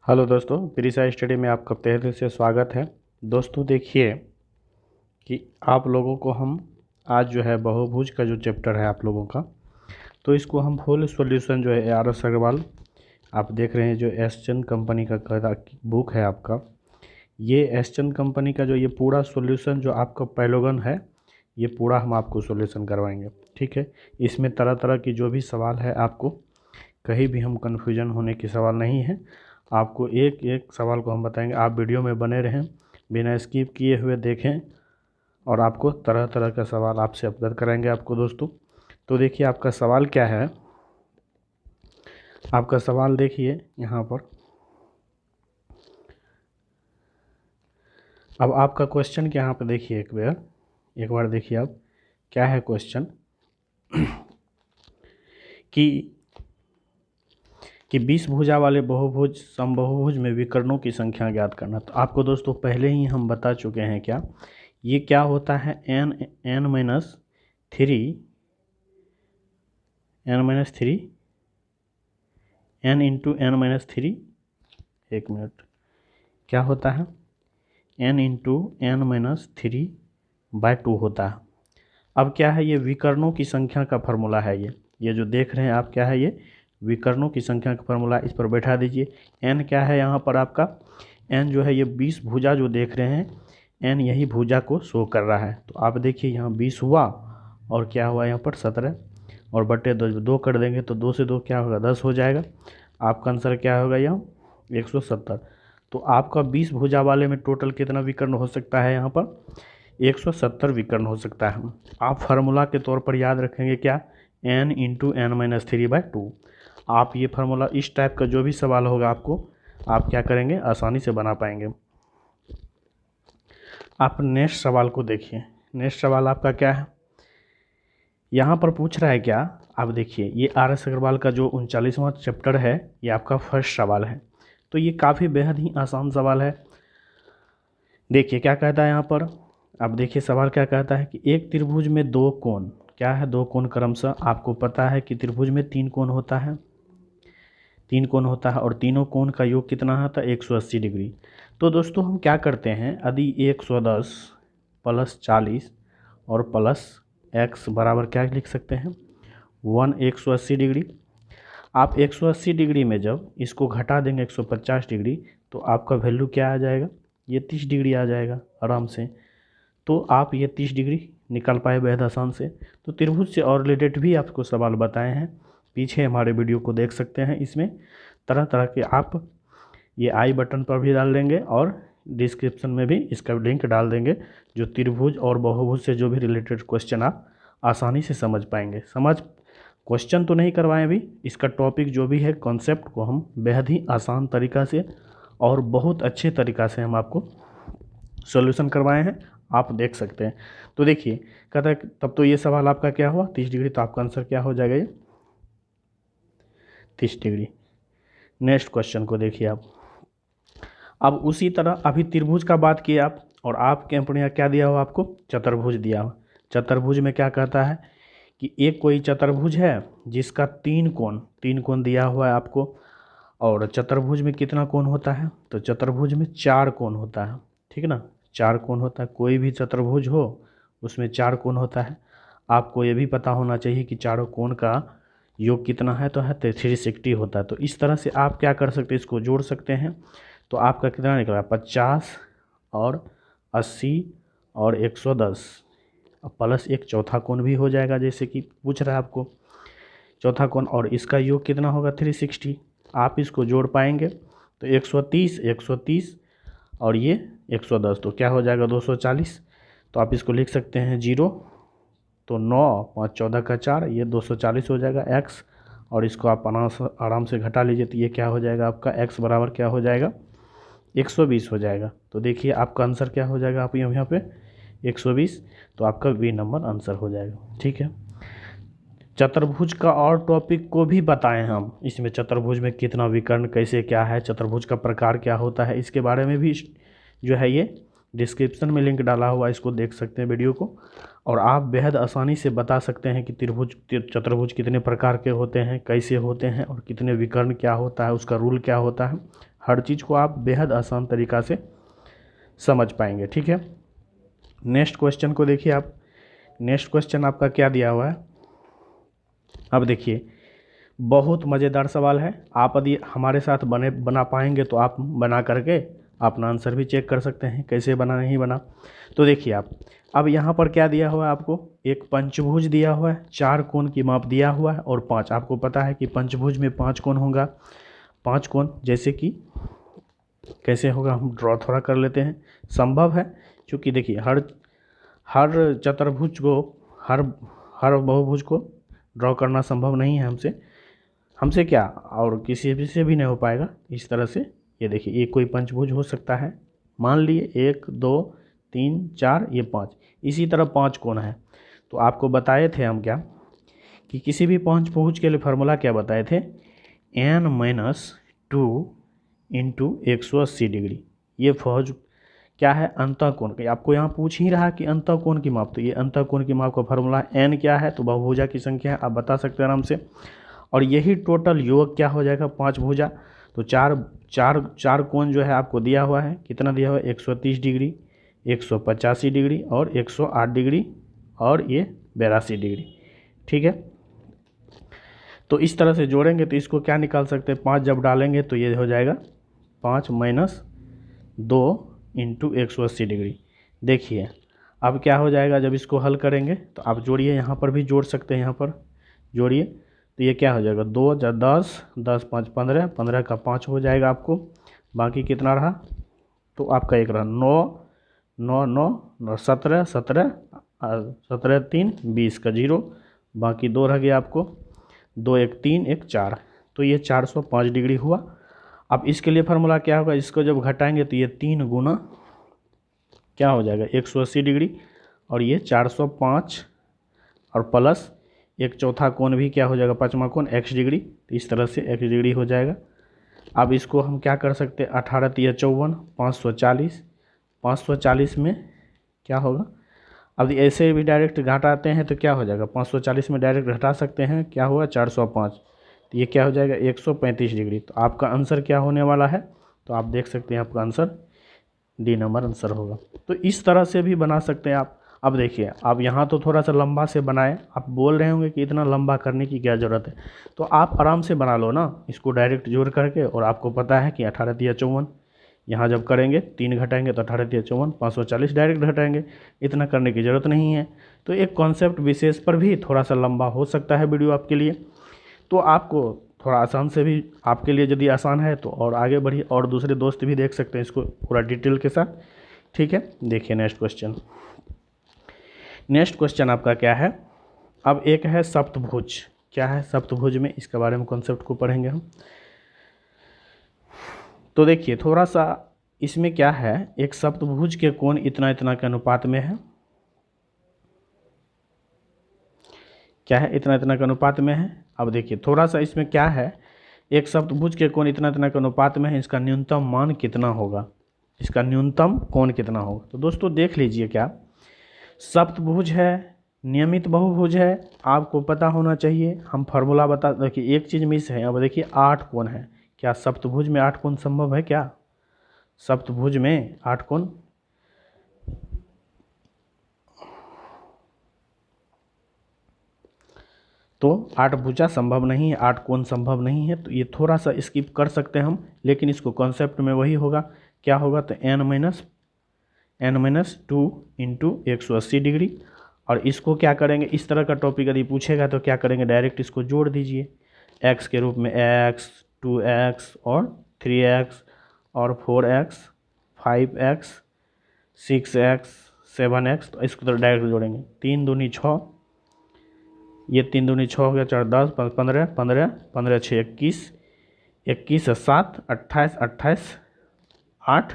Hello दोस्तों, प्रीसा study में आपका तहे दिल से स्वागत है। दोस्तों देखिए कि आप लोगों को हम आज जो है बहुभुज का जो चैप्टर है आप लोगों का, तो इसको हम फुल सॉल्यूशन जो है आर एस अग्रवाल आप देख रहे हैं जो एस चंद कंपनी का बुक है आपका। ये एस चंद कंपनी का जो ये पूरा सॉल्यूशन जो आपका पैलोगन है, ये पूरा हम आपको सॉल्यूशन करवाएंगे। ठीक है, इसमें तरह तरह की जो भी सवाल है आपको कहीं भी हम कन्फ्यूजन होने की सवाल नहीं है। आपको एक एक सवाल को हम बताएंगे, आप वीडियो में बने रहें, बिना स्किप किए हुए देखें और आपको तरह तरह का सवाल आपसे अवगत कराएंगे आपको दोस्तों। तो देखिए आपका सवाल क्या है, आपका सवाल देखिए यहाँ पर। अब आपका क्वेश्चन क्या यहाँ पर देखिए, एक बार देखिए आप क्या है क्वेश्चन कि 20 भुजा वाले बहुभुज समबहुभुज में विकर्णों की संख्या ज्ञात करना। तो आपको दोस्तों पहले ही हम बता चुके हैं क्या ये क्या होता है, n minus three n into n minus three, एक मिनट, क्या होता है n into n minus three by 2 होता है। अब क्या है, ये विकर्णों की संख्या का फार्मूला है। ये जो देख रहे हैं आप क्या है, ये विकर्णों की संख्या का फार्मूला, इस पर बैठा दीजिए। n क्या है यहाँ पर आपका, n जो है ये 20 भुजा जो देख रहे हैं, n यही भुजा को शो कर रहा है। तो आप देखिए यहाँ 20 हुआ और क्या हुआ यहाँ पर 17 और बटे 2 कर देंगे तो 2 से 2 क्या होगा 10 हो जाएगा। आपका आंसर क्या होगा यहाँ 170। तो आपका 20 भुजा वाले में टोटल कितना विकर्ण हो सकता है, यहाँ पर 170 विकर्ण हो सकता है। आप फार्मूला के तौर पर याद रखेंगे क्या, n into n minus three by 2। आप ये फार्मूला इस टाइप का जो भी सवाल होगा आपको, आप क्या करेंगे आसानी से बना पाएंगे। आप नेक्स्ट सवाल को देखिए। नेक्स्ट सवाल आपका क्या है, यहाँ पर पूछ रहा है क्या, आप देखिए ये आर एस अग्रवाल का जो 39वां चैप्टर है, ये आपका फर्स्ट सवाल है। तो ये काफ़ी बेहद ही आसान सवाल है। देखिए क्या कहता है यहाँ पर, अब देखिए सवाल क्या कहता है कि एक त्रिभुज में दो कोण, क्या है दो कोण क्रमशः, आपको पता है कि त्रिभुज में 3 कोण होता है, 3 कोण होता है और तीनों कोण का योग कितना होता है 180 डिग्री। तो दोस्तों हम क्या करते हैं, यदि 110 प्लस 40 और प्लस x बराबर क्या लिख सकते हैं 180 डिग्री। आप 180 डिग्री में जब इसको घटा देंगे 150 डिग्री तो आपका वैल्यू क्या आ जाएगा, ये 30 डिग्री आ जाएगा आराम से। तो आप ये 30 डिग्री निकाल पाए बेहद आसान से। तो त्रिभुज से और रिलेटेड भी आपको सवाल बताए हैं, पीछे हमारे वीडियो को देख सकते हैं। इसमें तरह तरह के आप ये आई बटन पर भी डाल देंगे और डिस्क्रिप्शन में भी इसका लिंक डाल देंगे, जो त्रिभुज और बहुभुज से जो भी रिलेटेड क्वेश्चन आप आसानी से समझ पाएंगे। क्वेश्चन तो नहीं करवाएं अभी, इसका टॉपिक जो भी है कॉन्सेप्ट को हम बेहद ही आसान तरीक़ा से और बहुत अच्छे तरीक़ा से हम आपको सॉल्यूशन करवाए हैं, आप देख सकते हैं। तो देखिए कहता है तब तो ये सवाल आपका क्या हुआ 30 डिग्री, तो आपका आंसर क्या हो जाएगा ये 30 डिग्री। नेक्स्ट क्वेश्चन को देखिए आप। अब उसी तरह अभी त्रिभुज का बात किए आप, और आपके यहाँ क्या दिया हुआ आपको चतुर्भुज दिया हुआ। चतुर्भुज में क्या कहता है कि एक कोई चतुर्भुज है जिसका 3 कोण दिया हुआ है आपको, और चतुर्भुज में कितना कोण होता है, तो चतुर्भुज में 4 कोण होता है, ठीक ना, 4 कोण होता है। कोई भी चतुर्भुज हो उसमें 4 कोण होता है। आपको ये भी पता होना चाहिए कि चारों कोण का योग कितना है, तो है 360 होता है। तो इस तरह से आप क्या कर सकते हैं, इसको जोड़ सकते हैं। तो आपका कितना निकला 50 और 80 और 110 प्लस एक चौथा कोण भी हो जाएगा, जैसे कि पूछ रहा है आपको चौथा कोण, और इसका योग कितना होगा 360। आप इसको जोड़ पाएंगे तो 130 और ये 110 तो क्या हो जाएगा 240। तो आप इसको लिख सकते हैं 0, तो 9 5 14 का 4, ये 240 हो जाएगा x, और इसको आप आराम से घटा लीजिए तो ये क्या हो जाएगा आपका x बराबर क्या हो जाएगा 120 हो जाएगा। तो देखिए आपका आंसर क्या हो जाएगा, आप यहाँ पे 120, तो आपका बी नंबर आंसर हो जाएगा। ठीक है, चतुर्भुज का और टॉपिक को भी बताएं हम, इसमें चतुर्भुज में कितना विकर्ण कैसे क्या है, चतुर्भुज का प्रकार क्या होता है, इसके बारे में भी जो है ये डिस्क्रिप्शन में लिंक डाला हुआ, इसको देख सकते हैं वीडियो को, और आप बेहद आसानी से बता सकते हैं कि चतुर्भुज कितने प्रकार के होते हैं, कैसे होते हैं, और कितने विकर्ण क्या होता है, उसका रूल क्या होता है, हर चीज़ को आप बेहद आसान तरीक़ा से समझ पाएंगे। ठीक है, नेक्स्ट क्वेश्चन को देखिए आप। नेक्स्ट क्वेश्चन आपका क्या दिया हुआ है, अब देखिए बहुत मज़ेदार सवाल है। आप यदि हमारे साथ बना पाएंगे तो आप बना करके अपना आंसर भी चेक कर सकते हैं कैसे बना नहीं बना। तो देखिए आप, अब यहाँ पर क्या दिया हुआ है आपको, एक पंचभुज दिया हुआ है, 4 कोण की माप दिया हुआ है और 5। आपको पता है कि पंचभुज में 5 कोण होगा। 5 कोण जैसे कि कैसे होगा, हम ड्रॉ थोड़ा कर लेते हैं। संभव है क्योंकि देखिए हर चतुर्भुज को हर बहुभुज को ड्रॉ करना संभव नहीं है हमसे क्या और किसी भी से भी नहीं हो पाएगा इस तरह से। ये देखिए ये कोई पंचभुज हो सकता है, मान लिए 1 2 3 4 ये 5, इसी तरह 5 कोण है। तो आपको बताए थे हम क्या कि किसी भी पंचभुज के लिए फार्मूला क्या बताए थे, n-2 इंटू 180 डिग्री। ये फौज क्या है, अंतःकोण का। आपको यहाँ पूछ ही रहा कि अंतःकोण की माप, तो ये अंतःकोण की माप का फार्मूला n क्या है, तो बहुभुजा की संख्या है, आप बता सकते हैं आराम से। और यही टोटल योग क्या हो जाएगा, 5 भुजा। तो चार कोण जो है आपको दिया हुआ है, कितना दिया हुआ है, 130 डिग्री, 185 डिग्री और 108 डिग्री और ये 82 डिग्री। ठीक है, तो इस तरह से जोड़ेंगे तो इसको क्या निकाल सकते हैं, 5 जब डालेंगे तो ये हो जाएगा 5 - 2 इंटू 180 डिग्री। देखिए अब क्या हो जाएगा, जब इसको हल करेंगे तो आप जोड़िए, यहाँ पर भी जोड़ सकते हैं, यहाँ पर जोड़िए तो ये क्या हो जाएगा, 2 × 10, 10 × 5 15, 15 का 5 हो जाएगा आपको। बाकी कितना रहा, तो आपका एक रहा 9 9 9 9 17 17 17 3 20 का 0, बाकी 2 रह गया आपको, 2 1 3 1 4, तो ये 405 डिग्री हुआ। अब इसके लिए फार्मूला क्या होगा, इसको जब घटाएंगे तो ये 3 गुना क्या हो जाएगा 180 डिग्री और ये 405 और प्लस एक चौथा कोण भी क्या हो जाएगा, पाँचवा कोण x डिग्री, तो इस तरह से x डिग्री हो जाएगा। अब इसको हम क्या कर सकते हैं, 18 × 54 540, 540 में क्या होगा, अब ऐसे भी डायरेक्ट घटाते हैं तो क्या हो जाएगा, 540 में डायरेक्ट घटा सकते हैं, क्या हुआ 405, तो ये क्या हो जाएगा 135 डिग्री। तो आपका आंसर क्या होने वाला है, तो आप देख सकते हैं आपका आंसर डी नंबर आंसर होगा। तो इस तरह से भी बना सकते हैं आप। अब देखिए आप यहाँ तो थोड़ा सा लंबा से बनाए, आप बोल रहे होंगे कि इतना लंबा करने की क्या ज़रूरत है, तो आप आराम से बना लो ना इसको डायरेक्ट जोड़ करके। और आपको पता है कि 18 × 54 यहाँ जब करेंगे 3 घटाएंगे तो 18 × 54 540 डायरेक्ट घटाएंगे, इतना करने की ज़रूरत नहीं है। तो एक कॉन्सेप्ट विशेष पर भी थोड़ा सा लंबा हो सकता है वीडियो आपके लिए, तो आपको थोड़ा आसान से भी आपके लिए यदि आसान है तो और आगे बढ़िए, और दूसरे दोस्त भी देख सकते हैं इसको पूरा डिटेल के साथ। ठीक है, देखिए नेक्स्ट क्वेश्चन। नेक्स्ट क्वेश्चन आपका क्या है, अब एक है सप्तभुज। क्या है सप्तभुज में, इसके बारे में कॉन्सेप्ट को पढ़ेंगे हम। तो देखिए थोड़ा सा इसमें क्या है, एक सप्तभुज के कोण इतना इतना के अनुपात में है, क्या है, इतना इतना के अनुपात में है। अब देखिए थोड़ा सा इसमें क्या है, एक सप्तभुज के कोण इतना इतना के अनुपात में है, इसका न्यूनतम मान कितना होगा, इसका न्यूनतम कोण कितना होगा। तो दोस्तों देख लीजिए, क्या सप्तभुज है, नियमित बहुभुज है, आपको पता होना चाहिए। हम फार्मूला बता, देखिए एक चीज़ मिस है। अब देखिए 8 कोण है, क्या सप्तभुज में 8 कोण संभव है, क्या सप्तभुज में 8 कोण, तो 8 भुजा संभव नहीं है, 8 कोण संभव नहीं है। तो ये थोड़ा सा स्किप कर सकते हैं हम, लेकिन इसको कॉन्सेप्ट में वही होगा, क्या होगा, तो n-2 इंटू 180 डिग्री। और इसको क्या करेंगे, इस तरह का टॉपिक यदि पूछेगा तो क्या करेंगे, डायरेक्ट इसको जोड़ दीजिए, x के रूप में x 2x और 3x और 4x 5x 6x 7x, तो इसको तो डायरेक्ट जोड़ेंगे। 3 दूनी 6, ये 3 दूनी 6 हो गया, 4 10 15 15 15 6 21 21 7 28 28 8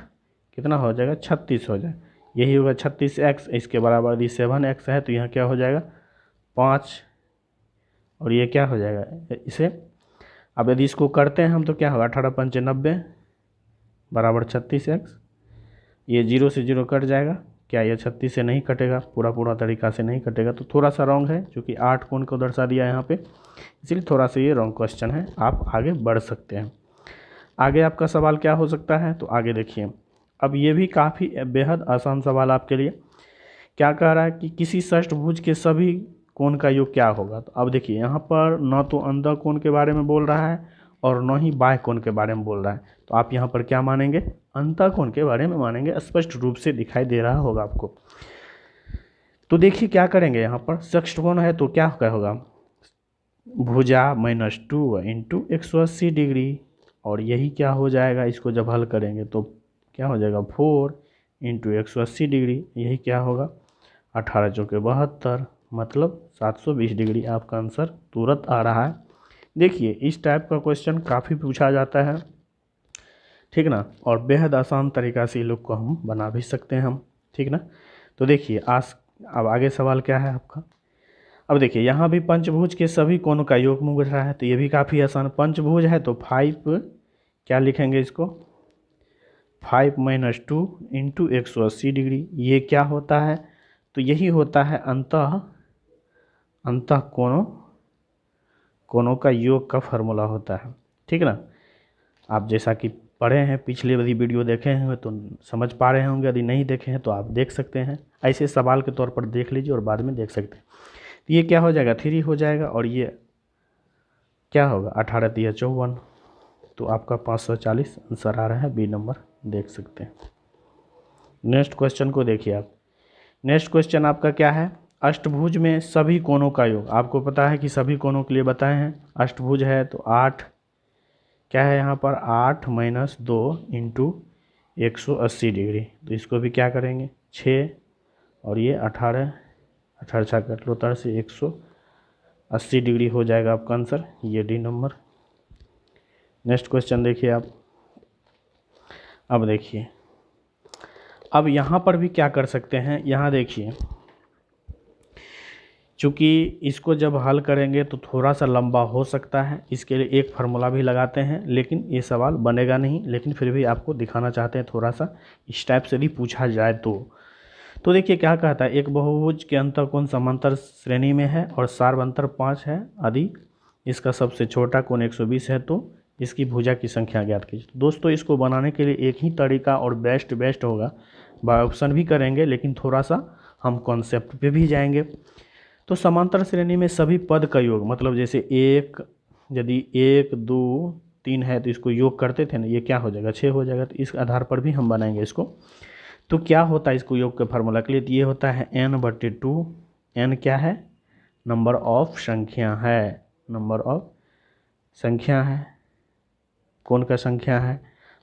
कितना हो जाएगा, 36 हो जाए, यही होगा 36x। इसके बराबर यदि 7x है तो यहाँ क्या हो जाएगा 5, और ये क्या हो जाएगा इसे। अब यदि इसको करते हैं हम तो क्या होगा, 18 × 5 = 90 बराबर 36x। ये 0 से 0 कट जाएगा, क्या ये 36 से नहीं कटेगा, पूरा तरीका से नहीं कटेगा, तो थोड़ा सा रॉन्ग है, क्योंकि 8 कोण को दर्शा दिया है यहाँ पे, इसलिए थोड़ा सा ये रॉन्ग क्वेश्चन है, आप आगे बढ़ सकते हैं। आगे आपका सवाल क्या हो सकता है, तो आगे देखिए। अब ये भी काफ़ी बेहद आसान सवाल आपके लिए। क्या कह रहा है कि किसी षष्ठभुज के सभी कोण का योग क्या होगा। तो अब देखिए यहाँ पर न तो अंतः कोण के बारे में बोल रहा है और न ही बाह्य कोण के बारे में बोल रहा है, तो आप यहाँ पर क्या मानेंगे, अंतः कोण के बारे में मानेंगे। स्पष्ट रूप से दिखाई दे रहा होगा आपको। तो देखिए क्या करेंगे, यहाँ पर षष्ठकोण है तो क्या होगा, भुजा -2 इंटू 180 डिग्री, और यही क्या हो जाएगा, इसको जब हल करेंगे तो क्या हो जाएगा 4 इंटू 180 डिग्री, यही क्या होगा 18 चौके 72, मतलब 720 डिग्री। आपका आंसर तुरंत आ रहा है। देखिए इस टाइप का क्वेश्चन काफ़ी पूछा जाता है, ठीक ना, और बेहद आसान तरीक़ा से ये लोग को हम बना भी सकते हैं हम, ठीक ना। तो देखिए आज अब आगे सवाल क्या है आपका। अब देखिए यहाँ भी पंचभुज के सभी कोणों का योग पूछ रहा है, तो ये भी काफ़ी आसान। पंचभुज है तो 5 क्या लिखेंगे इसको, 5 - 2 इंटू 180 डिग्री, ये क्या होता है, तो यही होता है अंतः कोणों का योग का फार्मूला होता है, ठीक ना। आप जैसा कि पढ़े हैं, पिछले वाली वीडियो देखे हैं तो समझ पा रहे होंगे, यदि नहीं देखे हैं तो आप देख सकते हैं, ऐसे सवाल के तौर पर देख लीजिए और बाद में देख सकते हैं। तो ये क्या हो जाएगा 3 हो जाएगा, और ये क्या होगा 18 × 54, तो आपका 540 आंसर आ रहा है, बी नंबर देख सकते हैं। नेक्स्ट क्वेश्चन को देखिए आप। नेक्स्ट क्वेश्चन आपका क्या है, अष्टभुज में सभी कोणों का योग। आपको पता है कि सभी कोणों के लिए बताए हैं। अष्टभुज है तो 8 क्या है यहाँ पर 8 - 2 इंटू 180 डिग्री, तो इसको भी क्या करेंगे 6, और ये 18 18 कट लो 18 से 180 डिग्री हो जाएगा आपका आंसर, ये डी नंबर। नेक्स्ट क्वेश्चन देखिए आप। अब देखिए अब यहाँ पर भी क्या कर सकते हैं, यहाँ देखिए चूँकि इसको जब हल करेंगे तो थोड़ा सा लंबा हो सकता है, इसके लिए एक फार्मूला भी लगाते हैं, लेकिन ये सवाल बनेगा नहीं, लेकिन फिर भी आपको दिखाना चाहते हैं थोड़ा सा इस टाइप से भी पूछा जाए तो देखिए क्या कहता है, एक बहुभुज के अंतःकोण समांतर श्रेणी में है और सार्वंतर 5 है, यदि इसका सबसे छोटा कोण 120 है तो इसकी भुजा की संख्या ज्ञात कीजिए। दोस्तों इसको बनाने के लिए एक ही तरीका और बेस्ट होगा, बाय ऑप्शन भी करेंगे, लेकिन थोड़ा सा हम कॉन्सेप्ट पे भी जाएंगे। तो समांतर श्रेणी में सभी पद का योग, मतलब जैसे यदि 1 2 3 है तो इसको योग करते थे ना, ये क्या हो जाएगा 6 हो जाएगा, तो इस आधार पर भी हम बनाएंगे इसको। तो क्या होता है इसको योग के फार्मूला के लिए, तो ये होता है n/2, n क्या है नंबर ऑफ संख्या है, नंबर ऑफ संख्या है, कौन का संख्या है।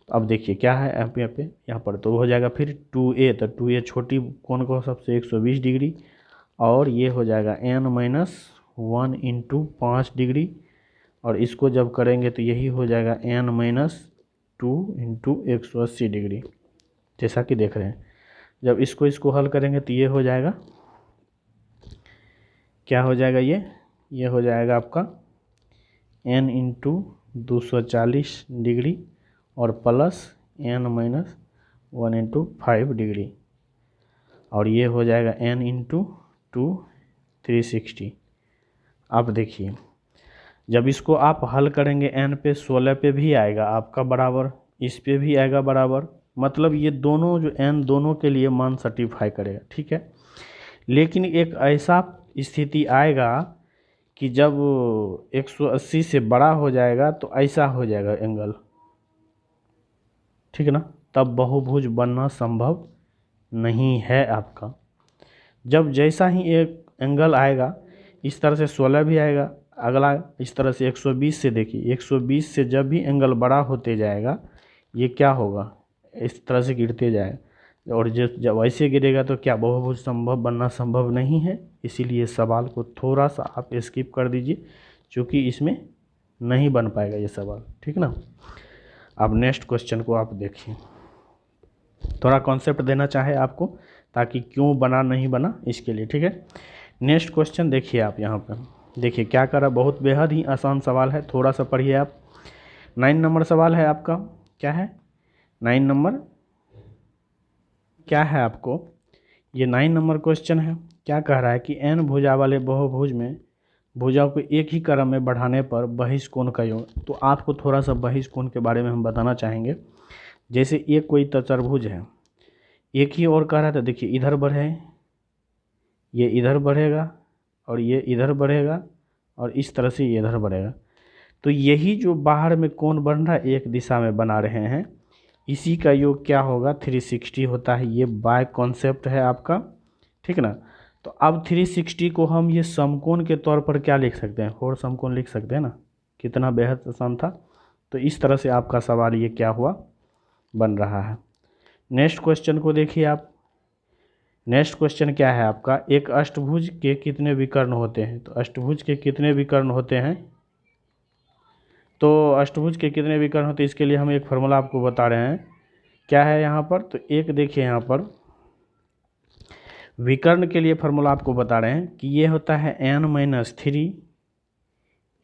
तो अब देखिए क्या है यहाँ पर तो हो जाएगा फिर 2a, तो 2a छोटी कौन को सबसे 120 डिग्री, और ये हो जाएगा n-1 इंटू 5 डिग्री, और इसको जब करेंगे तो यही हो जाएगा n-2 इंटू 180 डिग्री, जैसा कि देख रहे हैं। जब इसको हल करेंगे तो ये हो जाएगा, क्या हो जाएगा ये हो जाएगा आपका n इंटू 240 डिग्री और प्लस n-1 इंटू 5 डिग्री, और ये हो जाएगा n इंटू 360। अब देखिए जब इसको आप हल करेंगे n पे 16 पे भी आएगा आपका बराबर, इस पे भी आएगा बराबर, मतलब ये दोनों जो n दोनों के लिए मान सर्टिफाई करेगा, ठीक है। लेकिन एक ऐसा स्थिति आएगा कि जब 180 से बड़ा हो जाएगा तो ऐसा हो जाएगा एंगल, ठीक ना, तब बहुभुज बनना संभव नहीं है आपका। जब जैसा ही एक एंगल आएगा इस तरह से 16 भी आएगा, अगला इस तरह से 120 से, देखिए 120 से जब भी एंगल बड़ा होते जाएगा ये क्या होगा इस तरह से गिरते जाएगा, और जब ऐसे गिरेगा तो क्या बहुभुज बनना संभव नहीं है। इसीलिए सवाल को थोड़ा सा आप स्किप कर दीजिए, क्योंकि इसमें नहीं बन पाएगा ये सवाल, ठीक ना। अब नेक्स्ट क्वेश्चन को आप देखिए, थोड़ा कॉन्सेप्ट देना चाहे आपको ताकि क्यों बना नहीं बना इसके लिए, ठीक है। नेक्स्ट क्वेश्चन देखिए आप, यहाँ पर देखिए क्या करा, बहुत बेहद ही आसान सवाल है, थोड़ा सा पढ़िए आप। 9 नंबर सवाल है आपका, क्या है 9 नंबर क्या है आपको, ये 9 नंबर क्वेश्चन है। क्या कह रहा है कि n भुजा वाले बहुभुज में भुजाओं को एक ही क्रम में बढ़ाने पर बहिष्कोण का योग। तो आपको थोड़ा सा बहिष्कोण के बारे में हम बताना चाहेंगे। जैसे एक कोई चतुर्भुज है, एक ही और कह रहा था, देखिए इधर बढ़े, ये इधर बढ़ेगा और ये इधर बढ़ेगा और इस तरह से ये इधर बढ़ेगा। तो यही जो बाहर में कोण बन रहा है एक दिशा में बना रहे हैं, इसी का योग क्या होगा 360 होता है। ये बाय कॉन्सेप्ट है आपका, ठीक ना। तो अब 360 को हम ये समकोण के तौर पर क्या लिख सकते हैं, होड़ समकोण लिख सकते हैं ना। कितना बेहद आसान था। तो इस तरह से आपका सवाल ये क्या हुआ, बन रहा है। नेक्स्ट क्वेश्चन को देखिए आप। नेक्स्ट क्वेश्चन क्या है आपका, एक अष्टभुज के कितने विकर्ण होते हैं। तो अष्टभुज के कितने विकर्ण होते हैं, तो अष्टभुज के कितने विकर्ण होते हैं, इसके लिए हम एक फार्मूला आपको बता रहे हैं। क्या है यहाँ पर, तो एक देखिए यहाँ पर विकर्ण के लिए फार्मूला आपको बता रहे हैं कि ये होता है n-3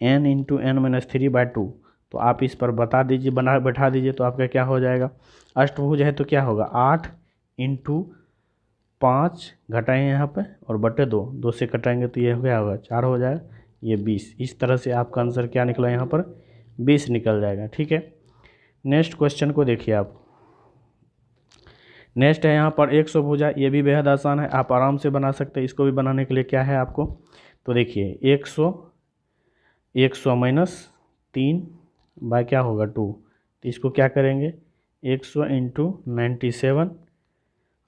n इंटू n-3/2। तो आप इस पर बता दीजिए, बैठा दीजिए, तो आपका क्या हो जाएगा। अष्टभुज है तो क्या होगा 8 इंटू 5 घटाएँ यहाँ पे और बटे 2, 2 से कटाएंगे तो ये हो गया होगा 4 हो जाएगा, ये 20। इस तरह से आपका आंसर क्या निकला यहाँ पर 20 निकल जाएगा, ठीक है। नेक्स्ट क्वेश्चन को देखिए आप। नेक्स्ट है यहाँ पर 100 भुजा, ये भी बेहद आसान है, आप आराम से बना सकते हैं। इसको भी बनाने के लिए क्या है आपको, तो देखिए 100 माइनस 3 बाय क्या होगा 2। तो इसको क्या करेंगे 100 इंटू 97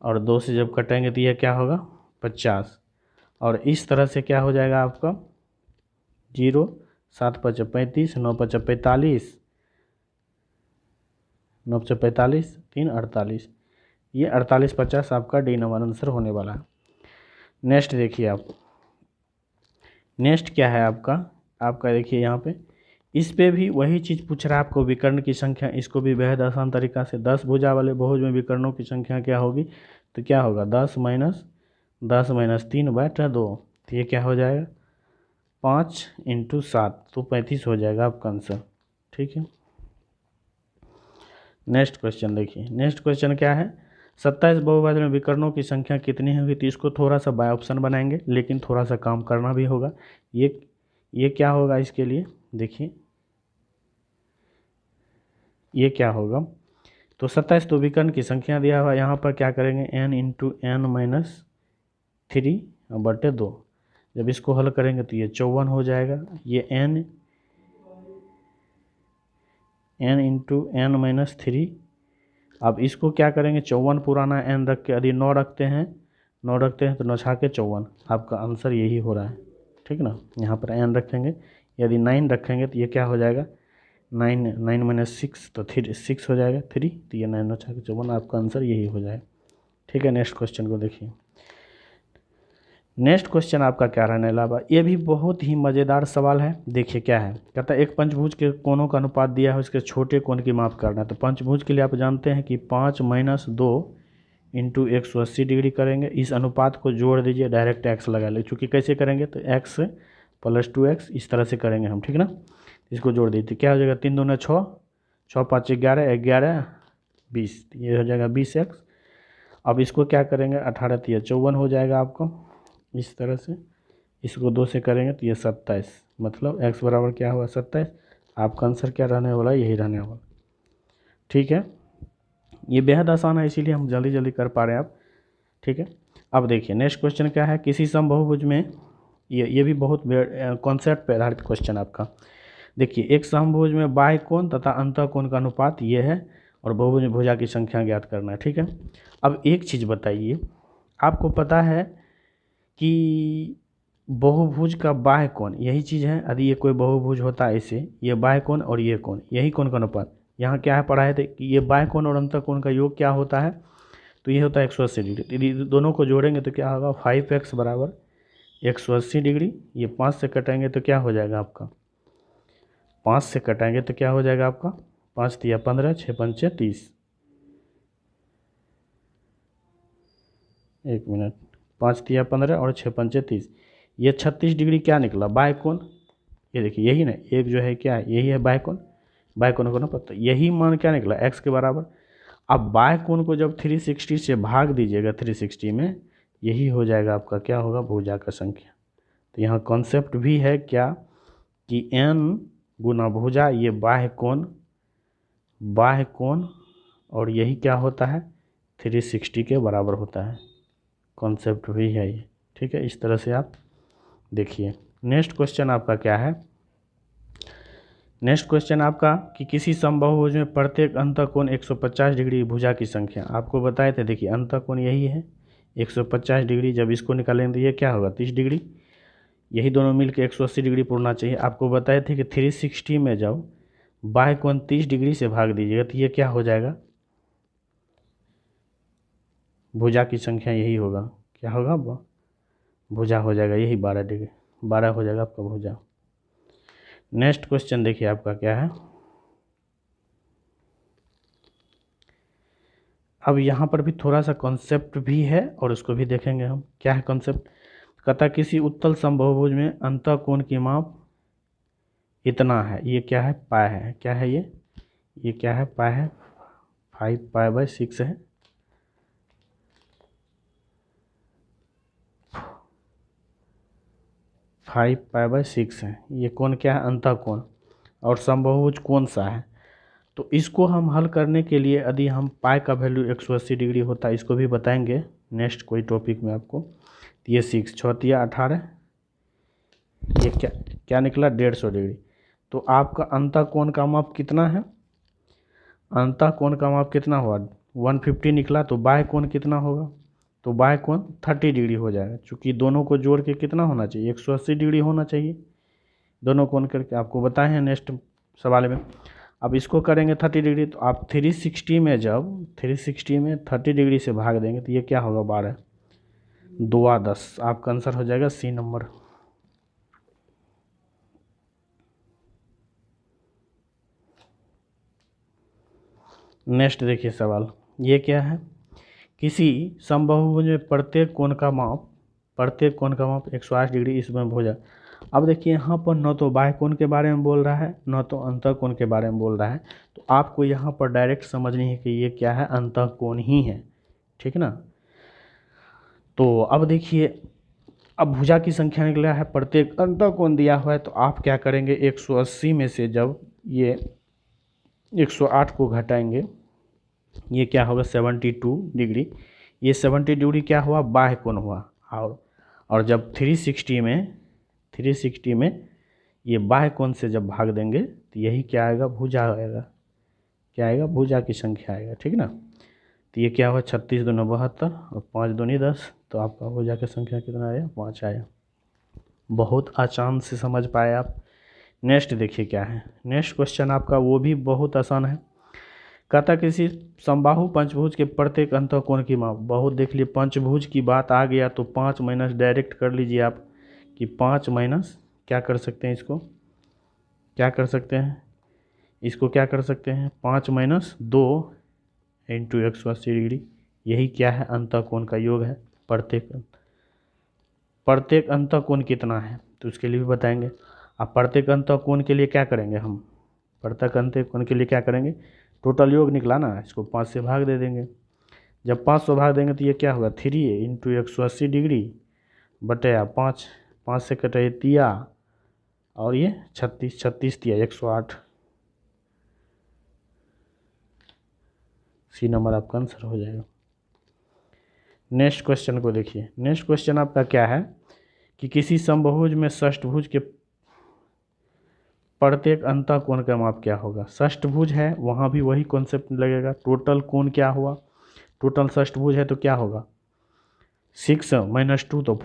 और 2 से जब कटेंगे तो यह क्या होगा 50। और इस तरह से क्या हो जाएगा आपका 0 7 5 35 9 5 45 9 5 45 3 48, ये 48 50 आपका डी नंबर आंसर होने वाला है। नेक्स्ट देखिए आप। नेक्स्ट क्या है आपका देखिए यहाँ पे, इस पे भी वही चीज़ पूछ रहा है आपको, विकर्ण की संख्या। इसको भी बेहद आसान तरीका से 10 भुजा वाले बहुभुज में विकर्णों की संख्या क्या होगी, तो क्या होगा 10 माइनस 3/2। तो ये क्या हो जाएगा 5 इंटू 7, तो 35 हो जाएगा आपका आंसर, ठीक है। नेक्स्ट क्वेश्चन देखिए। नेक्स्ट क्वेश्चन क्या है, 27 बहुभाजक में विकर्णों की संख्या कितनी होगी। तो इसको थोड़ा सा बाय ऑप्शन बनाएंगे, लेकिन थोड़ा सा काम करना भी होगा। ये क्या होगा इसके लिए, देखिए ये क्या होगा, तो 27 तो विकर्ण की संख्या दिया हुआ, यहाँ पर क्या करेंगे n इंटू n-3/2। जब इसको हल करेंगे तो ये 54 हो जाएगा। ये n इंटू n-3। अब इसको क्या करेंगे 54 पुराना n रख के, यदि 9 रखते हैं तो 9 छाके 54, आपका आंसर यही हो रहा है, ठीक ना। यहाँ पर n रखेंगे, यदि 9 रखेंगे तो ये क्या हो जाएगा 9 माइनस 6 तो 6 हो जाएगा 3, तो ये 9 9 छाके 54, आपका आंसर यही हो जाएगा, ठीक है। नेक्स्ट क्वेश्चन को देखिए। नेक्स्ट क्वेश्चन आपका क्या रहने वाला, ये भी बहुत ही मज़ेदार सवाल है। देखिए क्या है, कहता है एक पंचभुज के कोणों का अनुपात दिया है, उसके छोटे कोण की माप करना है। तो पंचभुज के लिए आप जानते हैं कि 5 माइनस 2 इंटू 180 डिग्री करेंगे। इस अनुपात को जोड़ दीजिए, डायरेक्ट x लगा ले, चूँकि कैसे करेंगे तो x + 2x इस तरह से करेंगे हम, ठीक ना। इसको जोड़ दीजिए, क्या हो जाएगा 3 दूना 6, 6 5 11, 11 20, ये हो जाएगा 20x। अब इसको क्या करेंगे 18 तो 54 हो जाएगा आपको, इस तरह से। इसको 2 से करेंगे तो ये 27, मतलब x बराबर क्या हुआ 27। आपका आंसर क्या रहने वाला, यही रहने वाला, ठीक है। ये बेहद आसान है, इसीलिए हम जल्दी जल्दी कर पा रहे हैं आप, ठीक है। अब देखिए नेक्स्ट क्वेश्चन क्या है, किसी समबहुभुज में, ये भी बहुत कॉन्सेप्ट पे आधारित क्वेश्चन आपका। देखिए एक समभुज में बाह्य कोण तथा अंतः कोण का अनुपात ये है और बहुभुज में भुजा की संख्या ज्ञात करना है, ठीक है। अब एक चीज़ बताइए, आपको पता है कि बहुभुज का बाह्य कोण यही चीज़ है। यदि ये कोई बहुभुज होता है ऐसे, ये बाह्य कोण और ये कोण, यही कोण का अनुपात यहाँ क्या है पढ़ाए थे कि ये बाह्य कोण और अंतः कोण का योग क्या होता है, तो ये होता है 180 डिग्री। यदि दोनों को जोड़ेंगे तो क्या होगा 5x बराबर 180 डिग्री। ये 5 से कटेंगे तो क्या हो जाएगा आपका, 5 से कटाएंगे तो क्या हो जाएगा आपका 5 तिया 15, 6 पंचे 30, 1 मिनट, 5 तिया 15 और 6 पंचे 30, ये 36 डिग्री क्या निकला बाह्य कोण। ये देखिए यही ना, एक जो है क्या है, यही है बाह्य कोण। बाह्य कोण को ना पता, यही मान क्या निकला x के बराबर। अब बाह्य कोण को जब 360 से भाग दीजिएगा 360 में, यही हो जाएगा आपका क्या होगा भुजा का संख्या। तो यहाँ कॉन्सेप्ट भी है क्या कि n गुना भुजा, ये बाह्य कोण और यही क्या होता है 360 के बराबर होता है। कॉन्सेप्ट भी है ये, ठीक है। इस तरह से आप देखिए। नेक्स्ट क्वेश्चन आपका क्या है, नेक्स्ट क्वेश्चन आपका कि किसी समबाहुभुज में प्रत्येक अंतःकोण 150 डिग्री भुजा की संख्या। आपको बताए थे, देखिए अंतःकोण यही है 150 डिग्री, जब इसको निकालेंगे तो ये क्या होगा 30 डिग्री, यही दोनों मिलकर 180 डिग्री पूर्णा चाहिए। आपको बताए थे कि 360 में जब बाह्य कोण 30 डिग्री से भाग दीजिएगा तो ये क्या हो जाएगा, भुजा की संख्या यही होगा, क्या होगा भुजा हो जाएगा यही 12 डिग्री, 12 हो जाएगा आपका भुजा। नेक्स्ट क्वेश्चन देखिए आपका क्या है, अब यहाँ पर भी थोड़ा सा कॉन्सेप्ट भी है और उसको भी देखेंगे हम। क्या है कॉन्सेप्ट, कहता किसी उत्तल समबाहुभुज में अंतःकोण की माप इतना है, ये क्या है पाई है, क्या है ये क्या है पाई है, 5π/6 है, फाइव पाई बाई 6 है। ये कोण क्या है अंतःकोण, और समबाहुभुज कौन सा है, तो इसको हम हल करने के लिए यदि हम पाई का वैल्यू 180 डिग्री होता है, इसको भी बताएंगे नेक्स्ट कोई टॉपिक में आपको। तो ये 6 6 18, ये क्या निकला 150 डिग्री। तो आपका अंतःकोण का माप कितना है, अंतःकोण का माप कितना हुआ 150 निकला, तो बाह्य कोण कितना होगा, तो बाह्य कोण 30 डिग्री हो जाएगा, क्योंकि दोनों को जोड़ के कितना होना चाहिए 180 डिग्री होना चाहिए, दोनों कोण करके आपको बताए हैं नेक्स्ट सवाल में। अब इसको करेंगे 30 डिग्री, तो आप 360 में जब 360 में 30 डिग्री से भाग देंगे तो ये क्या होगा 12 2 10, आपका आंसर हो जाएगा सी नंबर। नेक्स्ट देखिए सवाल, ये क्या है, किसी समबाहुभुज में प्रत्येक कोण का माप 108 डिग्री इसमें भुजा। अब देखिए यहाँ पर न तो बाह्य कोण के बारे में बोल रहा है न तो अंतःकोण के बारे में बोल रहा है, तो आपको यहाँ पर डायरेक्ट समझनी है कि ये क्या है अंतःकोण ही है, ठीक ना। तो अब देखिए, अब भुजा की संख्या निकला है, प्रत्येक अंतःकोण दिया हुआ है, तो आप क्या करेंगे 180 में से जब ये 108 को घटाएंगे, ये क्या होगा 72 डिग्री, ये 70 डिग्री क्या हुआ बाह्य कोण हुआ, और जब 360 में ये बाह्य कोण से जब भाग देंगे तो यही क्या आएगा भुजा आएगा, क्या आएगा भुजा की संख्या आएगा, ठीक ना। तो ये क्या हुआ 36 दूनी 72 और 5 दूनी 10, तो आपका भुजा की संख्या कितना आया 5 आया। बहुत आसान से समझ पाए आप। नेक्स्ट देखिए क्या है, नेक्स्ट क्वेश्चन आपका वो भी बहुत आसान है, कहता किसी समबाहु पंचभुज के प्रत्येक अंतःकोण की माप। बहुत देख लिए पंचभुज की बात आ गया तो 5 माइनस डायरेक्ट कर लीजिए आप, कि 5 माइनस क्या कर सकते हैं, इसको क्या कर सकते हैं, इसको क्या कर सकते हैं 5 माइनस 2 इंटू 180 डिग्री, यही क्या है अंतःकोण का योग है। प्रत्येक अंतःकोण कितना है तो उसके लिए भी बताएंगे। अब प्रत्येक अंतःकोण के लिए क्या करेंगे हम, प्रत्येक अंतःकोण के लिए क्या करेंगे, टोटल योग निकला ना, इसको 5 से भाग दे देंगे। जब 5 से भाग देंगे तो ये क्या होगा 3 इंटू 180 डिग्री बटे 5, 5 से कटे तिया, और ये 36 तिया 108, सी नंबर आपका आंसर हो जाएगा। नेक्स्ट क्वेश्चन को देखिए, नेक्स्ट क्वेश्चन आपका क्या है कि किसी समबाहुभुज में षष्ठभुज के प्रत्येक अंतःकोण का माप क्या होगा। षष्ठभुज है वहाँ भी वही कॉन्सेप्ट लगेगा, टोटल कोण क्या हुआ, टोटल षष्ठभुज है तो क्या होगा 6 माइनस 2 तो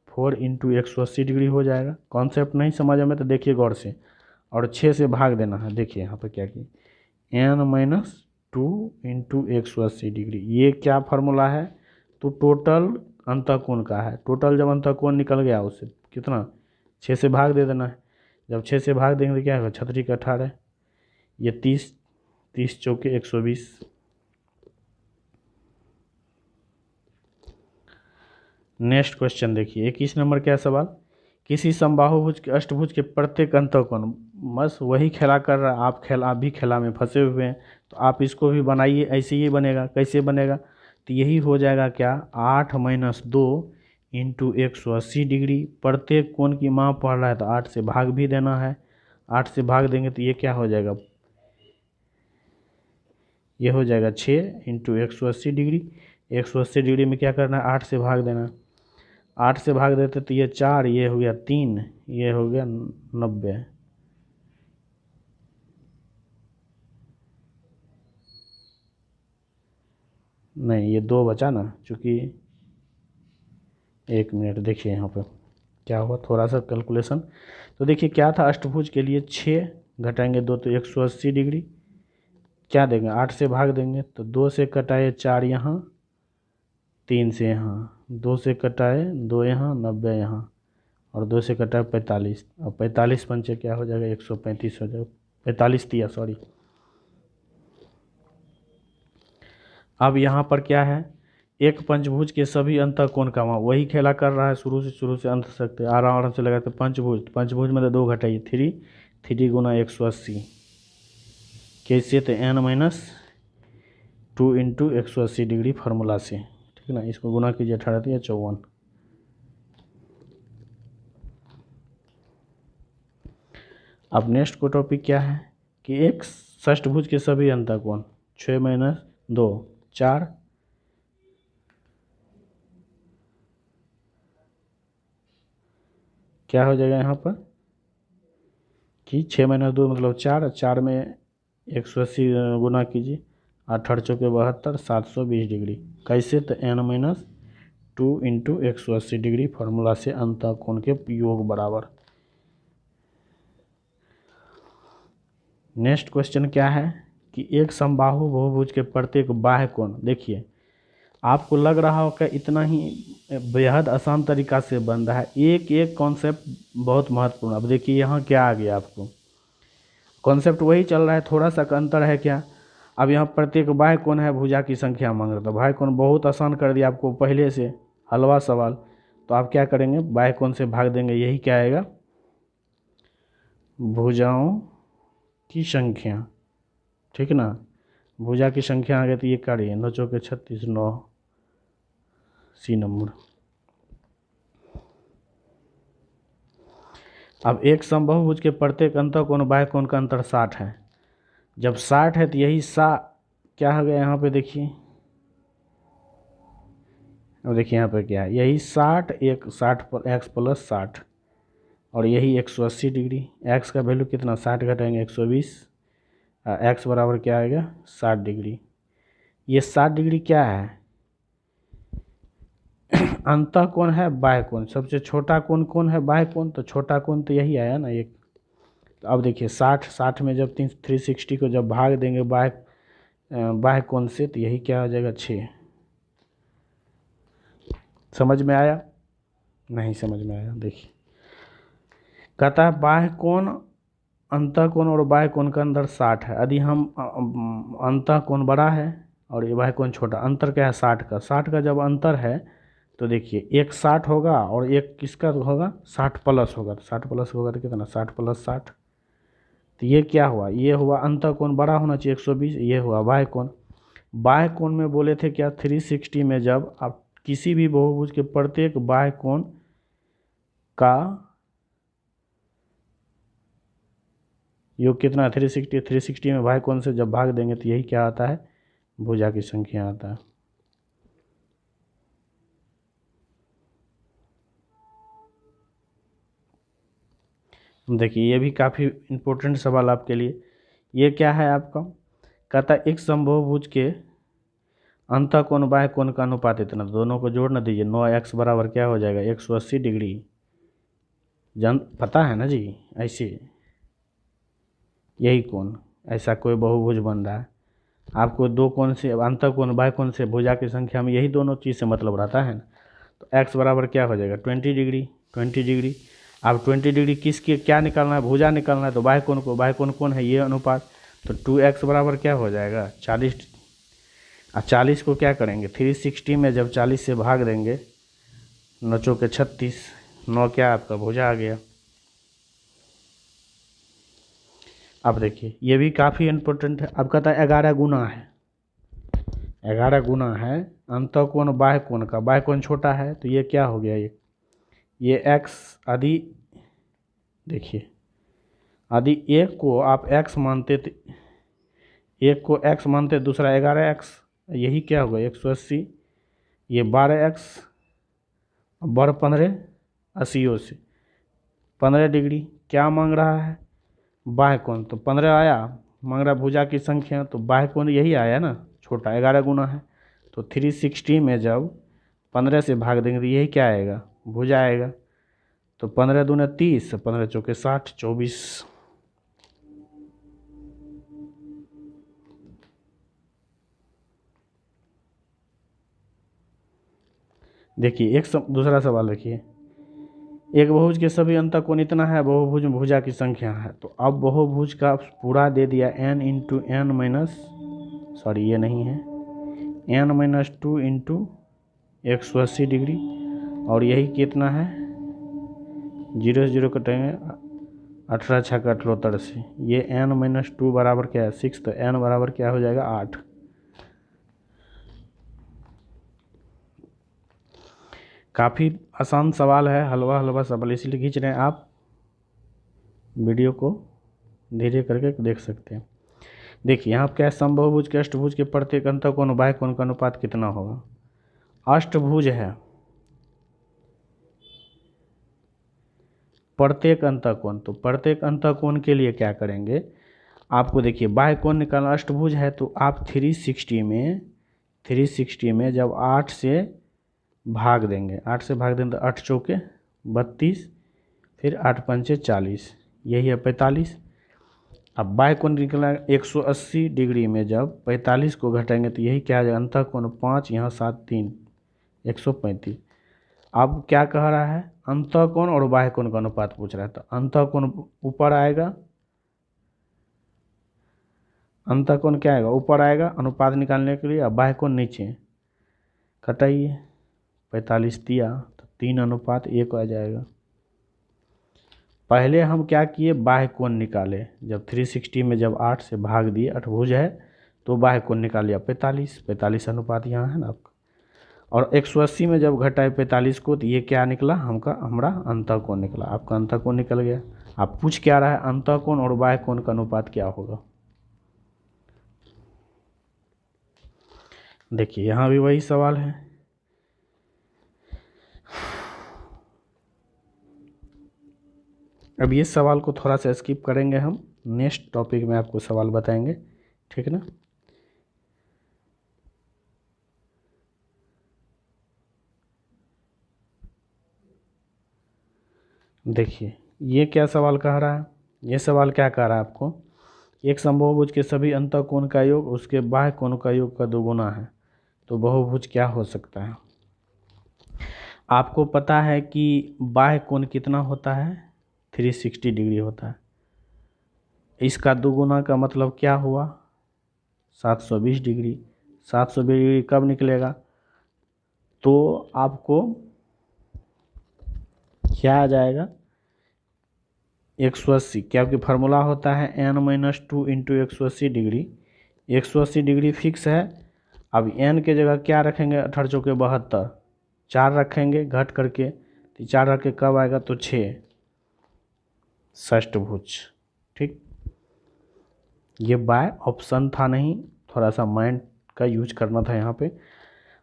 4 इंटू 180 डिग्री हो जाएगा। कॉन्सेप्ट नहीं समझ में तो देखिए गौर से, और 6 से भाग देना है। देखिए यहाँ पर क्या किए n-2 इंटू 180 डिग्री, ये क्या फार्मूला है, तो टोटल अंतःकोण का है। टोटल जब अंतःकोण निकल गया उससे कितना 6 से भाग दे देना है। जब 6 से भाग देंगे तो क्या होगा 36 का 18, ये 30 चौके 120। नेक्स्ट क्वेश्चन देखिए 21 नंबर क्या सवाल, किसी समबाहुभुज के अष्टभुज के प्रत्येक अंतःकोण, बस वही खेला कर रहा, आप भी खेला में फंसे हुए हैं, तो आप इसको भी बनाइए, ऐसे ही बनेगा। कैसे बनेगा, तो यही हो जाएगा क्या 8 माइनस 2 इंटू 180 डिग्री। प्रत्येक कोण की माप पड़ रहा है तो 8 से भाग भी देना है। 8 से भाग देंगे तो ये क्या हो जाएगा, ये हो जाएगा 6 इंटू 180 डिग्री। 180 डिग्री में क्या करना है, 8 से भाग देना। 8 से भाग देते तो ये 4, ये हो गया 3, ये हो गया 90। नहीं, ये 2 बचा ना, चूँकि 1 मिनट देखिए यहाँ पे क्या हुआ, थोड़ा सा कैलकुलेशन। तो देखिए क्या था, अष्टभुज के लिए 6 घटाएंगे 2 तो 180 डिग्री। क्या देंगे, 8 से भाग देंगे तो 2 से कटाए 4 यहाँ, 3 से यहाँ, 2 से कटाए 2 यहाँ, 90 यहाँ, और 2 से कटाए 45। और 45 पंचे क्या हो जाएगा, 135 हो जाएगा, 45 दिया सॉरी। अब यहाँ पर क्या है, एक पंचभुज के सभी अंतःकोण का मान, वही खेला कर रहा है शुरू से अंत तक। आराम से लगाते पंचभुज में तो 2 घटाइए 3, 3 गुना 180 कैसे, तो n-2 इंटू 180 डिग्री फार्मूला से, ठीक है ना। इसको गुना कीजिए 18 या 54। अब नेक्स्ट को टॉपिक क्या है कि एक षष्ठभुज के सभी अंतःकोण, 6 - 2 4, क्या हो जाएगा यहाँ पर कि 6 - 2 मतलब 4, 4 में 180 गुना कीजिए, 8 × 4 = 72, 720 डिग्री कैसे, तो n-2 इंटू 180 डिग्री फार्मूला से अंतःकोण के योग बराबर। नेक्स्ट क्वेश्चन क्या है कि एक समबाहु बहुभुज के प्रत्येक बाह्य कोण, देखिए आपको लग रहा होगा इतना ही बेहद आसान तरीका से बन रहा है, एक एक कॉन्सेप्ट बहुत महत्वपूर्ण। अब देखिए यहाँ क्या आ गया, आपको कॉन्सेप्ट वही चल रहा है, थोड़ा सा अंतर है क्या। अब यहाँ प्रत्येक बाह्य कोण है, भुजा की संख्या मांग रहा था। बाह्य कोण बहुत आसान कर दिया आपको पहले से, हलवा सवाल। तो आप क्या करेंगे, बाह्य कोण से भाग देंगे, यही क्या आएगा, भुजाओं की संख्या, ठीक ना। भुजा की संख्या आ गई तो ये काढ़िए, 9 × 4 = 36, 9 सी नंबर। अब एक समबाहुभुज के प्रत्येक अंतःकोण बाह्य कोण का अंतर 60 है। जब 60 है तो यही क्या हो गया यहाँ पे, देखिए अब देखिए यहाँ पे क्या है, यही 60 एक 60 पर x + 60 और यही 180 डिग्री। x का वैल्यू कितना, 60 घटाएंगे 120, x बराबर क्या आएगा, 60 डिग्री। ये 60 डिग्री क्या है, अंतःकोण है बाह्य कोण। सबसे छोटा कोण कौन है, बाह्य कोण। तो छोटा कोण तो यही आया ना एक। तो अब देखिए 60 में जब 360 को जब भाग देंगे बाह्य कोण से तो यही क्या हो जाएगा, 6। समझ में आया, नहीं समझ में आया, देखिए कहता है बाह्य कोण, अंतःकोण और बाह्य कोण का अंतर 60 है। यदि हम अंतःकोण बड़ा है और ये बाह्य कोण छोटा, अंतर क्या है 60 का। 60 का जब अंतर है तो देखिए एक 60 होगा और एक किसका होगा, 60 प्लस होगा। तो 60 प्लस होगा तो कितना, 60 + 60। तो ये क्या हुआ, ये हुआ अंतःकोण बड़ा होना चाहिए 120, ये हुआ बाह्य कोण। बाह्य कोण में बोले थे क्या, 360 में जब आप किसी भी बहुभुज के प्रत्येक बाह्य कोण का योग कितना, 360 में बाह्य कोण से जब भाग देंगे तो यही क्या आता है, भुजा की संख्या आता है। देखिए ये भी काफ़ी इम्पोर्टेंट सवाल आपके लिए। ये क्या है आपका, कहता है एक समबाहुभुज के अंतःकोण बाह्य कोण का अनुपात इतना, दोनों को जोड़ न दीजिए। 9x बराबर क्या हो जाएगा, 180 डिग्री। पता है ना जी, ऐसे यही कोण, ऐसा कोई बहुभुज बन रहा है। आपको दो कोण से, अंतःकोण बाह्य कोण से भुजा की संख्या में यही दोनों चीज़ से मतलब रहता है ना। तो x बराबर क्या हो जाएगा, 20 डिग्री। 20 डिग्री, अब 20 डिग्री किसके क्या निकालना है, भुजा निकालना है। तो बाह्य कोण को, बाह्य कोण कौन है, ये अनुपात। तो 2x बराबर क्या हो जाएगा, 40। 40 को क्या करेंगे, 360 में जब 40 से भाग देंगे, 9 × 4 = 36, 9 क्या आपका भुजा आ गया। अब देखिए ये भी काफ़ी इम्पोर्टेंट है। अब कहता है 11 गुना है, 11 गुना है अंतःकोण बाह्य कोण का, बाह्य कोण छोटा है तो ये क्या हो गया, ये x आदि, देखिए आदि एक को आप x मानते थे, एक को x मानते, दूसरा 11x, यही क्या होगा 180, ये 12x बढ़ 15, 80 से 15 डिग्री। क्या मांग रहा है, बाह्य कोण, तो 15 आया, मांग रहा भुजा की संख्या, तो बाह्य कोण यही आया ना, छोटा 11 गुना है, तो 360 में जब 15 से भाग देंगे तो यही क्या आएगा, भुजा आएगा। तो 15 दूने 30, 15 चौके 60, 24। देखिए दूसरा सवाल देखिए, एक बहुभुज के सभी अंतःकोण इतना है, बहुभुज में भुजा की संख्या है, तो अब बहुभुज का पूरा दे दिया n into N minus, sorry ये नहीं है, n-2 इंटू 180 डिग्री, और यही कितना है, 0 से 0 कटेंगे, 18 छक्का 78 ये n-2 बराबर क्या है 6, तो n बराबर क्या हो जाएगा 8। काफ़ी आसान सवाल है, हलवा हलवा सवाल, इसलिए खींच रहे हैं, आप वीडियो को धीरे करके देख सकते हैं। देखिए यहाँ क्या है, समबाहुभुज के अष्टभुज के प्रत्येक अंतःकोण और बाह्य कोण का अनुपात कितना होगा। अष्टभुज है, प्रत्येक अंतःकोण, तो प्रत्येक अंतःकोण के लिए क्या करेंगे, आपको देखिए बाह्य कोण निकालना, अष्टभुज है तो आप 360 में जब 8 से भाग देंगे, 8 से भाग देंगे तो 8 चौके 32, फिर 8 पंचे 40, यही है 45। अब बाह्य कोण निकला 180 डिग्री में जब 45 को घटाएंगे तो यही क्या आ जाएगा, अंतःकोण 5, यहाँ 7 3 135। अब क्या कह रहा है, अंतःकोण और बाह्य कोण का अनुपात पूछ रहा है, तो अंतःकोण ऊपर आएगा, अंतःकोण क्या आएगा ऊपर आएगा अनुपात निकालने के लिए, अब बाह्य कोण नीचे, घटाइए 45 दिया तो 3:1 आ जाएगा। पहले हम क्या किए, बाह्य कोण निकाले, जब 360 में जब 8 से भाग दिए, अष्टभुज है तो बाह्य कोण निकाल लिया 45 अनुपात यहाँ है ना आपका, और 180 में जब घटाए 45 को तो ये क्या निकला, हमारा अंतःकोण निकला, आपका अंतःकोण निकल गया। आप पूछ क्या रहा है, अंतःकोण और बाह्य कोण का अनुपात क्या होगा। देखिए यहाँ भी वही सवाल है, अब ये सवाल को थोड़ा सा स्किप करेंगे, हम नेक्स्ट टॉपिक में आपको सवाल बताएंगे, ठीक है ना। देखिए ये क्या सवाल कह रहा है, ये सवाल क्या कह रहा है आपको, एक समबाहुभुज के सभी अंतःकोण का योग उसके बाह्य कोण का योग का 2 गुना है, तो बहुभुज क्या हो सकता है। आपको पता है कि बाह्य कोण कितना होता है, 360 डिग्री होता है, इसका 2 गुना का मतलब क्या हुआ 720 डिग्री। 720 डिग्री कब निकलेगा, तो आपको क्या आ जाएगा 180, क्योंकि फार्मूला होता है n-2 into 180 degree, 180 degree fix है। अब n के जगह क्या रखेंगे, 18 चौके 72, 4 रखेंगे घट करके, तो 4 रख के कब आएगा, तो 6, षष्ठभुज। ठीक, ये बाय ऑप्शन था नहीं, थोड़ा सा माइंड का यूज करना था यहाँ पे।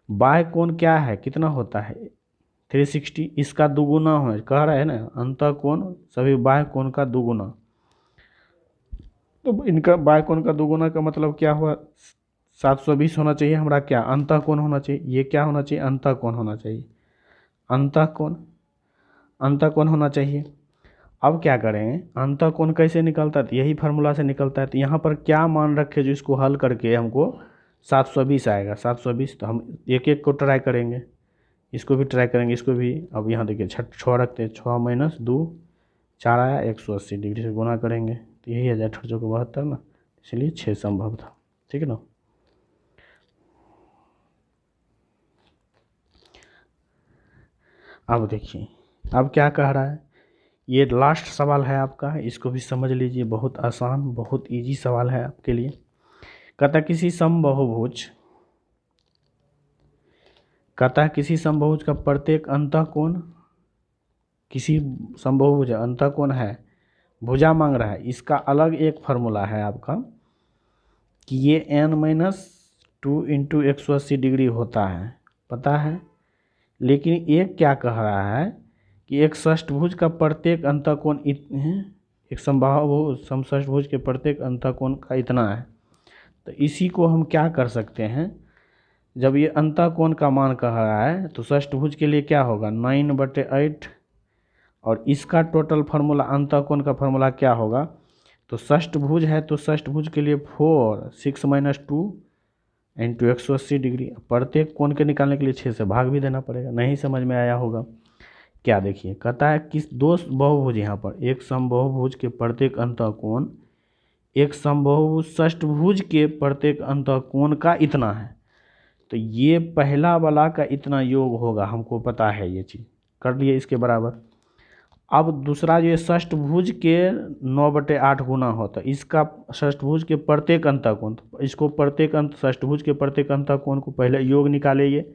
बाह्य कोण क्या है, कितना होता है 360, इसका 2 गुना हो, कह रहा है ना अंतःकोण सभी बाह्य कोण का 2 गुना, तो इनका बाह्य कोण का 2 गुना का मतलब क्या हुआ 720 होना चाहिए हमारा, क्या अंतःकोण होना चाहिए, ये क्या होना चाहिए अंतःकोण होना चाहिए, अंतःकोण होना चाहिए। अब क्या करें, अंतःकोण कैसे निकलता है, तो यही फार्मूला से निकलता है। तो यहाँ पर क्या मान रखे जो इसको हल करके हमको 720 आएगा, 720, तो हम एक एक को ट्राई करेंगे, इसको भी ट्राई करेंगे, इसको भी। अब यहाँ देखिए 6 रखते हैं, 6 - 2 4 आया, 180 डिग्री से गुना करेंगे तो यही आ जाए 18 चौके 72 ना, इसलिए 6 संभव था, ठीक है ना। अब देखिए अब क्या कह रहा है, ये लास्ट सवाल है आपका, इसको भी समझ लीजिए, बहुत आसान बहुत इजी सवाल है आपके लिए। कहता किसी समबाहुभुज कहता है किसी समबाहुज का प्रत्येक अंतःकोण, किसी समबाहुज अंतःकोण है, भुजा मांग रहा है, इसका अलग एक फार्मूला है आपका कि ये n-2 इंटू 180 डिग्री होता है, पता है। लेकिन एक क्या कह रहा है कि एक षष्ठभुज का प्रत्येक अंतःकोण एक समषष्ठभुज के प्रत्येक अंतःकोण का इतना है। तो इसी को हम क्या कर सकते हैं, जब ये अंतःकोण का मान कह रहा है तो षष्ठभुज के लिए क्या होगा 9/8, और इसका टोटल फार्मूला अंतःकोण का फार्मूला क्या होगा, तो षष्ठभुज है तो षष्ठभुज के लिए 4 6 - 2 इंटू 180 डिग्री। प्रत्येक कोण के निकालने के लिए 6 से भाग भी देना पड़ेगा। नहीं समझ में आया होगा क्या, देखिए कहता है कि दो बहुभुज, यहाँ पर एक समबाहुभुज के प्रत्येक अंतःकोण एक समबाहुभुज षष्ठभुज के प्रत्येक अंतःकोण का इतना है। तो ये पहला वाला का इतना योग होगा, हमको पता है, ये चीज़ कर लिए इसके बराबर। अब दूसरा जो षष्ठभुज के 9/8 गुना होता है, इसका षष्ठभुज के प्रत्येक अंतःकोण, इसको प्रत्येक षष्ठभुज के प्रत्येक अंतःकोण को पहले योग निकालिए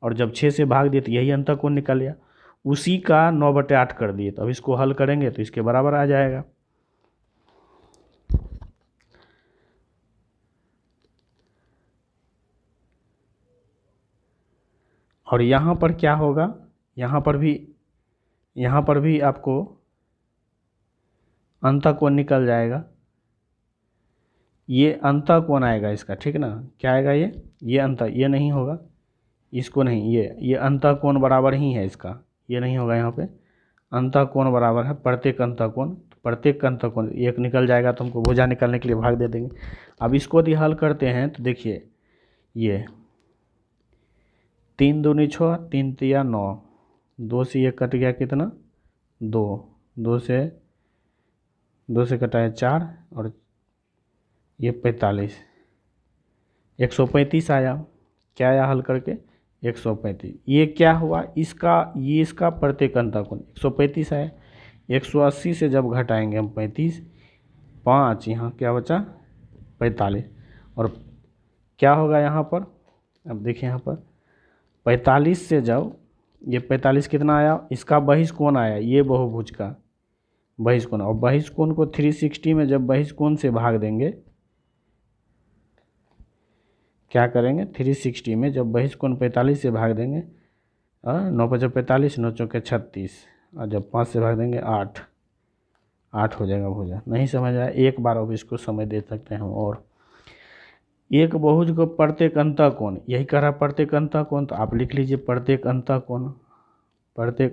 और जब 6 से भाग दिए तो यही अंतःकोण निकालिए, उसी का 9/8 कर दिए। तो अब इसको हल करेंगे तो इसके बराबर आ जाएगा। और यहाँ पर क्या होगा, यहाँ पर भी आपको अंतःकोण निकल जाएगा। ये अंतःकोण आएगा इसका, ठीक ना, क्या आएगा ये नहीं होगा, इसको नहीं, ये अंतःकोण बराबर ही है इसका, ये नहीं होगा। यहाँ पे अंतःकोण बराबर है प्रत्येक अंतःकोण, प्रत्येक अंतःकोण एक निकल जाएगा तो हमको भुजा निकालने के लिए भाग दे देंगे। अब इसको यदि हल करते हैं तो देखिए ये 3 दूनी 6, 3 तिया 9, 2 से ये कट गया कितना 2, 2 से कटाया 4 और ये 45, 135 आया। क्या आया हल करके 135। ये क्या हुआ, इसका प्रत्येक अंतःकोण 135 आया। 180 से जब घटाएंगे हम 35, 5 यहाँ क्या बचा 45, और क्या होगा यहाँ पर, अब देखिए यहाँ पर 45 से जब ये 45 कितना आया, इसका बहिष्कोण आया, ये बहुभुज का बहिष्कोण, और बहिष्कोण को 360 में जब बहिष्कोण से भाग देंगे, क्या करेंगे 360 में जब बहिष्कोण 45 से भाग देंगे, 9 × 45, 9 × 4 = 36, और जब 5 से भाग देंगे 8 हो जाएगा भुजा। नहीं समझ आया, एक बार अब इसको समझ दे सकते हैं हम। और एक बहुभुज को प्रत्येक अंतःकोण, यही कह रहा प्रत्येक अंतःकोण, तो आप लिख लीजिए प्रत्येक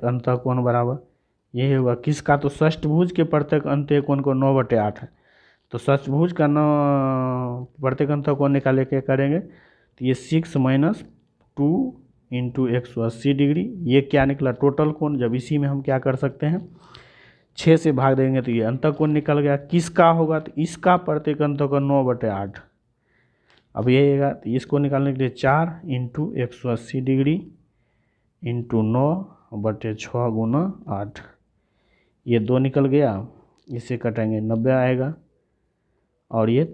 अंतःकोण बराबर यही होगा किसका, तो षष्ठभुज के प्रत्येक अंतःकोण को 9/8 है, तो षष्ठभुज का प्रत्येक अंतःकोण निकाले क्या करेंगे, तो ये 6 - 2 इंटू 180 डिग्री, ये क्या निकला टोटल कोण। जब इसी में हम क्या कर सकते हैं 6 से भाग देंगे तो ये अंतःकोण निकल गया, किसका होगा, तो इसका प्रत्येक अंतःकोण 9/8। अब ये आएगा, तो इसको निकालने के लिए 4 इंटू 180 डिग्री इंटू 9/6 गुना 8, ये 2 निकल गया, इसे कटेंगे 90 आएगा, और ये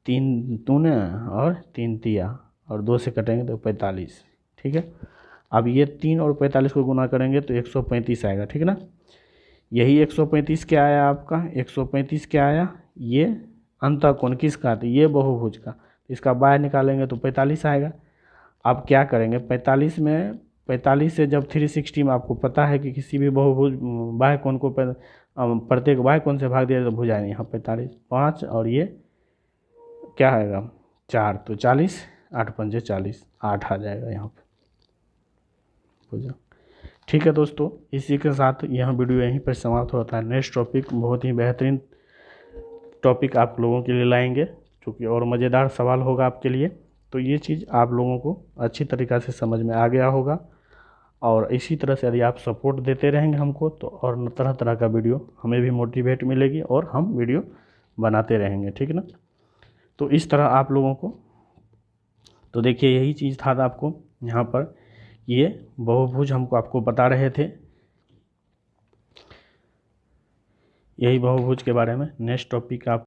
3 दूने और 3 तिया और 2 से कटेंगे तो 45, ठीक है। अब ये 3 और 45 को गुना करेंगे तो 135 आएगा, ठीक है ना। यही 135 क्या आया आपका, 135 क्या आया, ये अंतःकोण किसका, तो ये बहुभुज का, इसका बाह्य निकालेंगे तो 45 आएगा। अब क्या करेंगे 45 से जब 360 में आपको पता है कि किसी भी बहुभुज बाह्य कोण को प्रत्येक बाह्य कोण से भाग दिया तो भुजा यहाँ 45, 5 और ये क्या आएगा 4, तो 40, 8 × 5 = 40, 8 आ जाएगा यहाँ पे भुजा। ठीक है दोस्तों, इसी के साथ यह वीडियो यहीं पर समाप्त होता है। नेक्स्ट टॉपिक बहुत ही बेहतरीन टॉपिक आप लोगों के लिए लाएंगे, क्योंकि और मज़ेदार सवाल होगा आपके लिए, तो ये चीज़ आप लोगों को अच्छी तरीक़ा से समझ में आ गया होगा। और इसी तरह से यदि आप सपोर्ट देते रहेंगे हमको, तो और तरह तरह का वीडियो हमें भी मोटिवेट मिलेगी और हम वीडियो बनाते रहेंगे, ठीक है ना। तो इस तरह आप लोगों को, तो देखिए यही चीज़ था आपको यहाँ पर, ये बहुभुज हमको आपको बता रहे थे, यही बहुभुज के बारे में। नेक्स्ट टॉपिक आप